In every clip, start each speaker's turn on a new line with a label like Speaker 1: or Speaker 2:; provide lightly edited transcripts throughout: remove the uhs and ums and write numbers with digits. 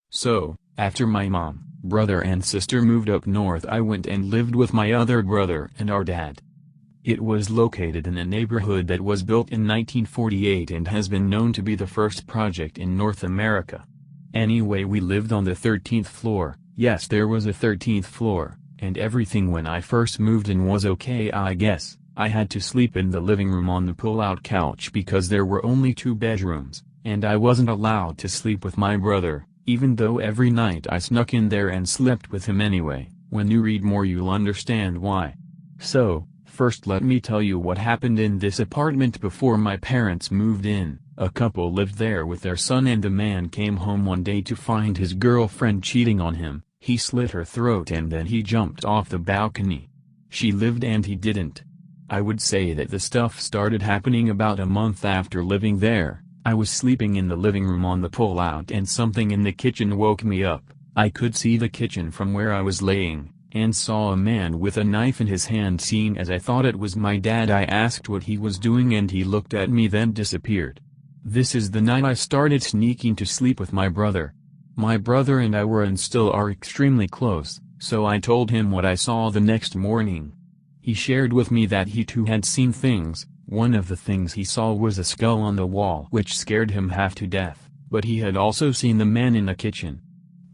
Speaker 1: So, after my mom, brother and sister moved up north, I went and lived with my other brother and our dad. It was located in a neighborhood that was built in 1948 and has been known to be the first project in North America. Anyway, we lived on the 13th floor, yes, there was a 13th floor, and everything when I first moved in was okay, I guess. I had to sleep in the living room on the pull-out couch because there were only 2 bedrooms, and I wasn't allowed to sleep with my brother, even though every night I snuck in there and slept with him anyway. When you read more you'll understand why. So, first let me tell you what happened in this apartment before my parents moved in. A couple lived there with their son, and the man came home one day to find his girlfriend cheating on him. He slit her throat and then he jumped off the balcony. She lived and he didn't. I would say that the stuff started happening about a month after living there. I was sleeping in the living room on the pull-out and something in the kitchen woke me up. I could see the kitchen from where I was laying, and saw a man with a knife in his hand. Seeing as I thought it was my dad, I asked what he was doing and he looked at me then disappeared. This is the night I started sneaking to sleep with my brother. My brother and I were and still are extremely close, so I told him what I saw the next morning. He shared with me that he too had seen things. One of the things he saw was a skull on the wall, which scared him half to death, but he had also seen the man in the kitchen.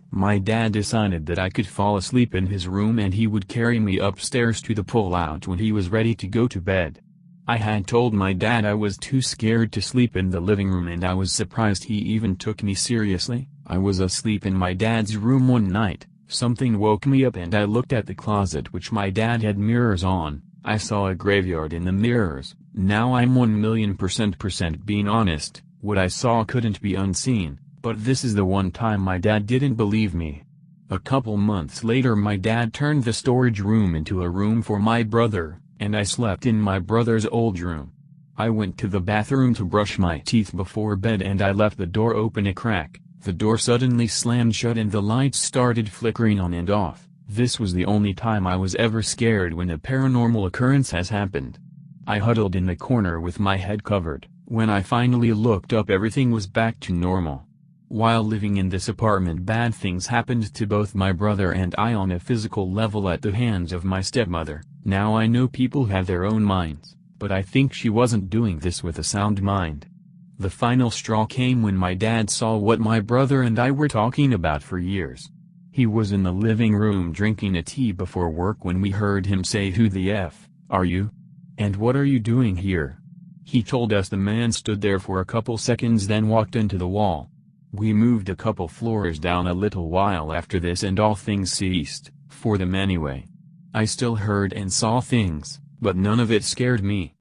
Speaker 1: My dad decided that I could fall asleep in his room and he would carry me upstairs to the pull-out when he was ready to go to bed. I had told my dad I was too scared to sleep in the living room, and I was surprised he even took me seriously. I was asleep in my dad's room one night. Something woke me up and I looked at the closet which my dad had mirrors on. I saw a graveyard in the mirrors. Now I'm 1,000,000% being honest, what I saw couldn't be unseen, but this is the one time my dad didn't believe me. A couple months later my dad turned the storage room into a room for my brother, and I slept in my brother's old room. I went to the bathroom to brush my teeth before bed and I left the door open a crack. The door suddenly slammed shut and the lights started flickering on and off. This was the only time I was ever scared when a paranormal occurrence has happened. I huddled in the corner with my head covered. When I finally looked up, everything was back to normal. While living in this apartment, bad things happened to both my brother and I on a physical level at the hands of my stepmother. Now I know people have their own minds, but I think she wasn't doing this with a sound mind. The final straw came when my dad saw what my brother and I were talking about for years. He was in the living room drinking a tea before work when we heard him say, "Who the F are you? And what are you doing here?" He told us. The man stood there for a couple seconds then walked into the wall. We moved a couple floors down a little while after this and all things ceased, for them anyway. I still heard and saw things, but none of it scared me.